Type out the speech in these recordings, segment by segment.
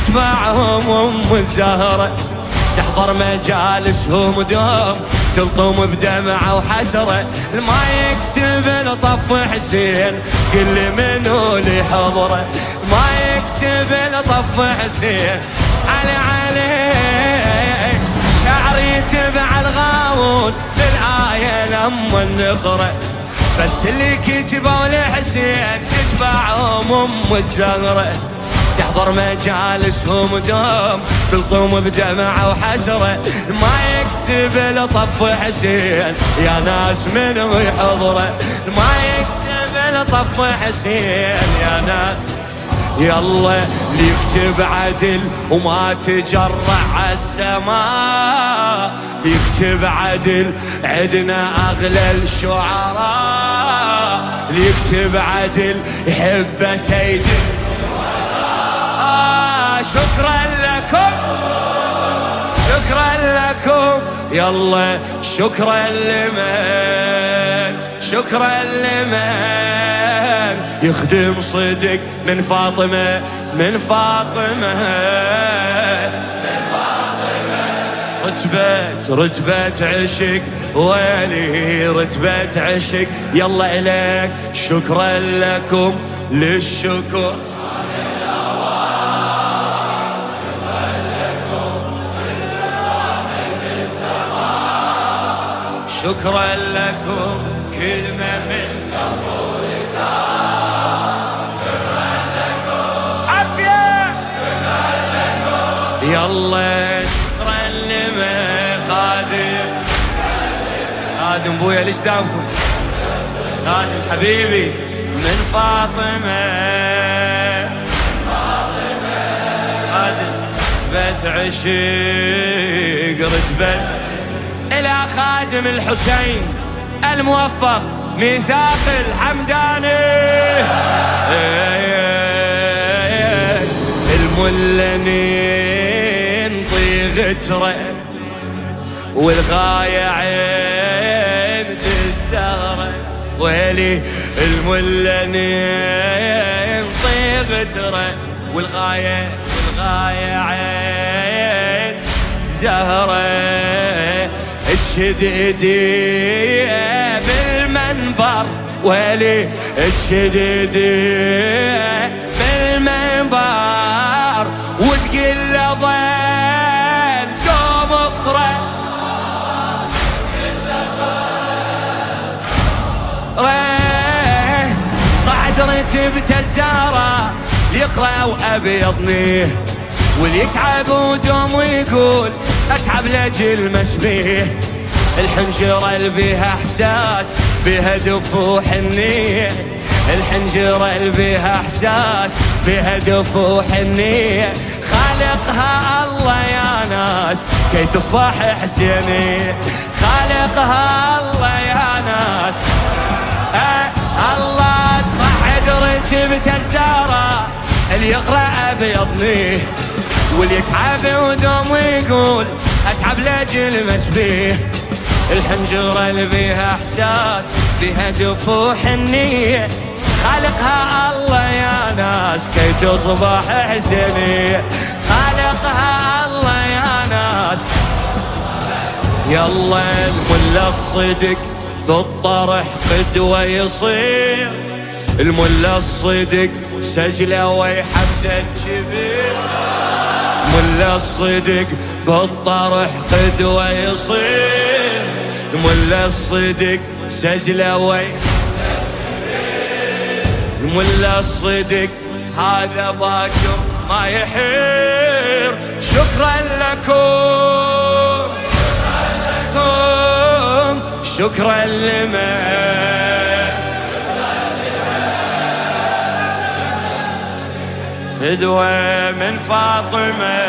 تتبعهم أم الزهرة، تحضر مجالسهم دوم تلطم بدمعة وحسرة. ما يكتب لطف حسين قل لي منو اللي حضره، ما يكتب لطف حسين علي شعر يتبع الغاوون للآية لما نقرأ. بس اللي كتبوا لحسين تتبعهم أم الزهرة، تحضر مجالسهم دوم تلطم بدمعة وحسرة. ما يكتب لطف حسين يا ناس منو يحضره، ما يكتب لطف حسين يا ناس. يلا ليكتب عدل وما تجرع عالسماء، يكتب عدل عدنا أغلى الشعراء، ليكتب عدل يحب سيد. شكرا لكم شكرا لكم يلا شكرا لمن شكرا لمن يخدم صدق من فاطمة من فاطمة رتبة عشق ويلي رتبة عشق. يلا إليك شكرا لكم للشكر شكرا لكم كلمة من قبول لسان. شكرا لكم عافية شكرا لكم يلا شكرا لمن خادم بويا ليش دامكم خادم حبيبي من فاطمة خادم رتبة عشق رتبة إلى خادم الحسين الموفق ميثاق الحمداني الملنين طيغتره والغاية عند الثغرة. ويلي الملنين طيغتره والغاية عند زهره. الشديدي بالمنبر ويلي الشديدي بالمنبر وتقل له ظل دوم اقرا صعد رتبة الزهرة يقرأ وأبيضنيه واللي يتعب ودوم ويقول أتعب لأجل مسبيه. الحنجرة اللي بيها إحساس بيها دفوح النية، الحنجرة اللي بيها إحساس بيها دفوح النية. خالقها الله يا ناس كي تصبح حسينية، خالقها الله يا ناس الله. تصعد رتبة الزهرة اللي يقرأ بيضنيه واللي يتعب ودوم ويقول أتعب لأجل مسبيه. الحنجرة اللي بيها إحساس بيها دفوح النية، خالقها الله يا ناس كي تصبح حسينية، خالقها الله يا ناس. يلا الملا الصدق بالطرح قدوة يصير، الملا الصدق سجله ويحبسه كبير، ملا الصدق بالطرح قدوة يصير، الملا الصدق سجله ويحبسه كبير، الملا الصدق هذا باكر ما يحير. شكرا لكم شكرا لمن فدوة من فاطمة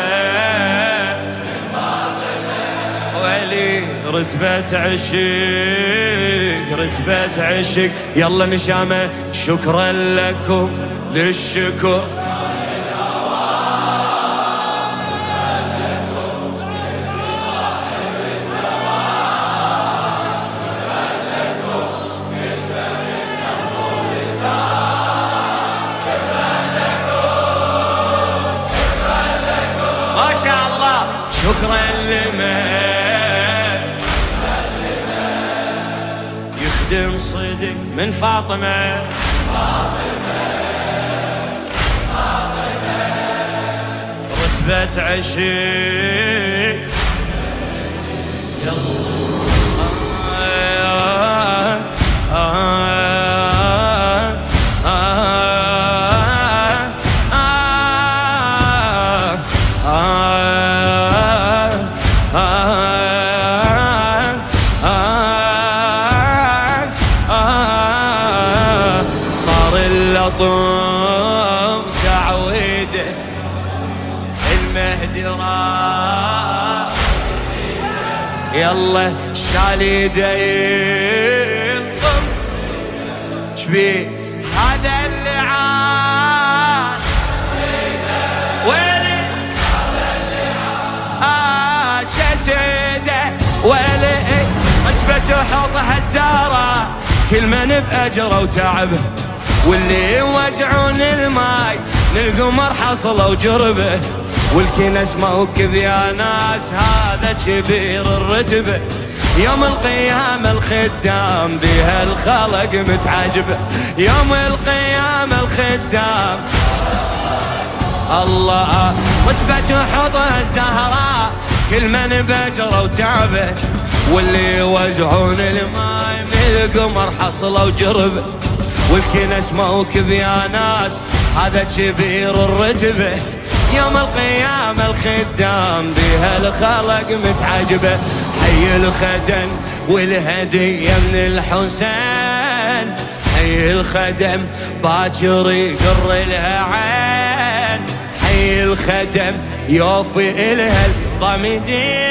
ولي رتبة عشق رتبة عشق. يلا نشامة شكرا لكم للشكر شاء الله. شكرا لمن يخدم صدق من فاطمة. رتبة عشق يلا صار اللطم تعويده المهدي راح يلا شاليده ينطم شبيه هذا اللي عاد ويلي شتيده ويلي رتبة حوضها الزهرة كل من بأجره وتعبه واللي يوزعون الماي للقمر حصله وجربه والكنس موكب يا ناس هذا كبير الرتبة يوم القيامة الخدام بها الخلق متعجبه يوم القيامة الخدام الله رتبة حوضها الزهراء كل من بأجره وتعبه واللي يوزعون الماي من القمر حصله وجربه والكنس موكب يا ناس هذا كبير الرتبة يوم القيامة الخدام بها الخلق متعجبة حي الخدم والهدية من الحسين حي الخدم باكر يقر لها عين حي الخدم يوفي إلها الضميدين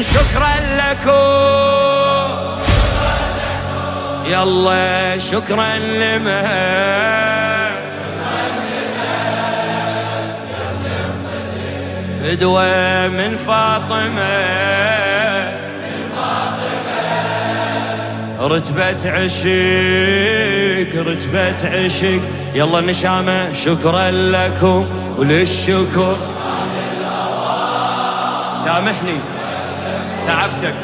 شكرا لكم يلا شكرا لمن فدوة من فاطمة رتبة عشق رتبة عشق يلا نشامة شكرا لكم وللشكر سامحني تعبتك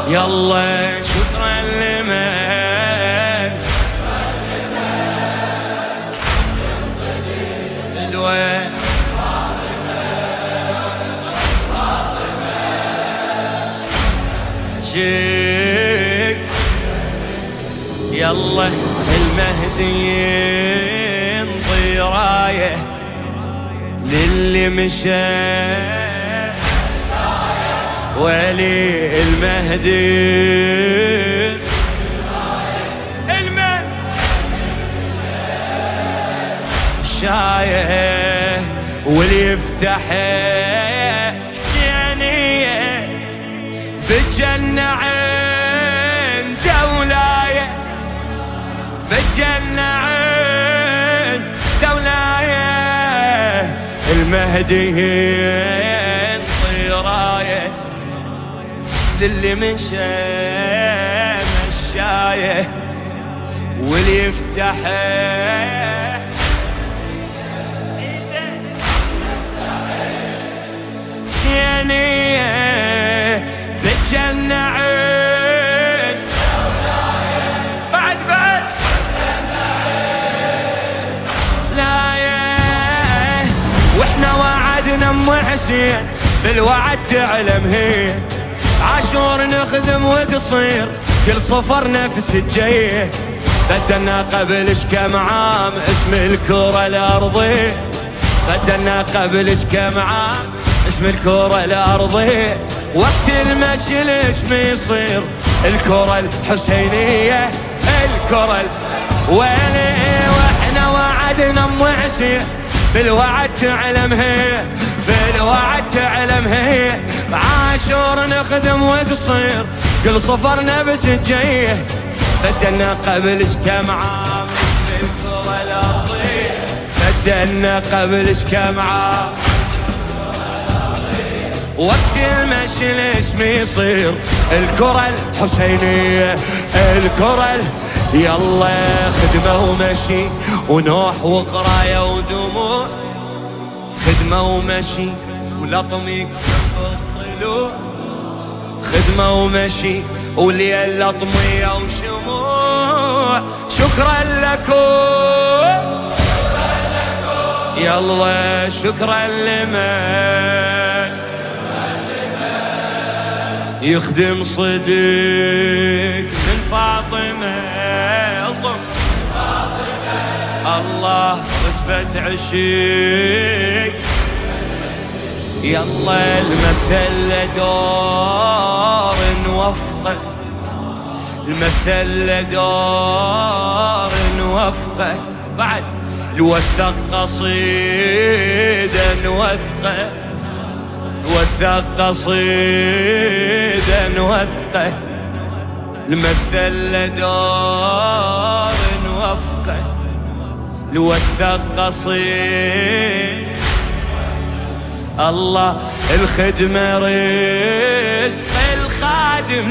يلا شكرا لمن فدوة شيك يلا المهدي ينطي رايه للي مشى ولي المهدي شايه واللي يفتح حسينية بالجنة عند ولاية بالجنة عند ولاية المهدي ينطي رايه للي مشى مشايه واللي يفتح حسينية بالجنة عين بعد لا واحنا وعدنا ام حسين بالوعد تعلم هي عاشور نخدم وتصير كل صفر نفس الجيه بدلنا قبل كم عام اسم الكرة الأرضية بدلنا قبل كم عام اسم الكرة الأرضية وقت المشي الاسم يصير الكرة الحسينية الكرة ويلي واحنا وعدنا ام حسين بالوعد تعلم هي بالوعد تعلم هي عاشور نخدم وتصير كل صفر نفس الجيه بدلنا قبل كم عام اسم الكرة الأرضية بدلنا قبل كم عام وقت المشي الاسم يصير الكرة الحسينية، الكرة يلا خدمة ومشي ونوح وقراية ودموع، خدمة ومشي ولطم يكسر الضلوع، خدمة ومشي وليل لطمية وشموع. شكرا لكم يلا شكرا لمن يخدم صديق من فاطمة. الله رتبة عشيق يلا المثل لدور نوفقه، المثل لدور نوفقه، بعد الوثق قصيدة نوثقه، الوثق قصيدة نوثقه، المثل لدور نوفقه، الوثق قصيدة. الله الخدمة رزق الخادم،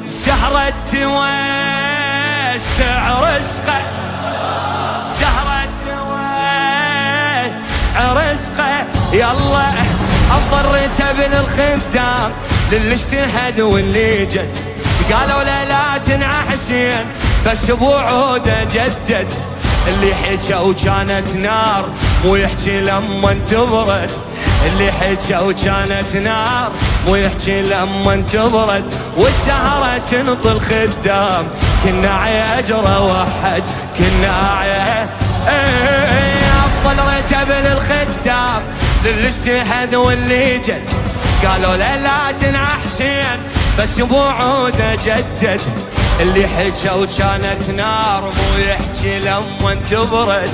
سهرة توسع رزقه، سهرة توسع رزقه. يلا أفضل رتب للخدام للي اجتهد واللي جد، قالوا لا تنعى حسين بس بوعوده جدد. اللي حكى وكانت نار مو يحكي لما تبرد، اللي حكى وكانت نار مو يحكي لما تبرد. والسهرة تنطي خدام كنا عجرة وحد، كنا أفضل رتب للخدام للي اجتهد واللي جد، قالوا لا تنعى حسين بس بوعوده جدد. اللي حكى وكانت نار مو يحكي لما تبرد،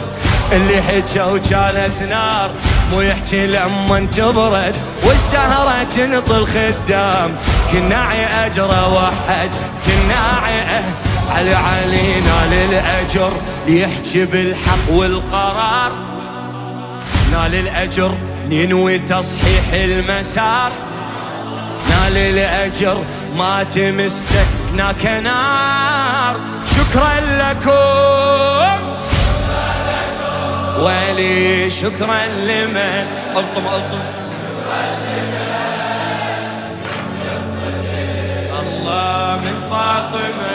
اللي حكى وكانت نار مو يحكي لما تبرد. والسهرة تنطي الخدام كنا أجر وحد، كنا علينا للأجر يحكي بالحق والقرار، نال الأجر ننوي تصحيح المسار، نال الأجر ما تمسكنا كنار. شكرا لكم ولي شكرا لمن ألطم الله من فاطمة.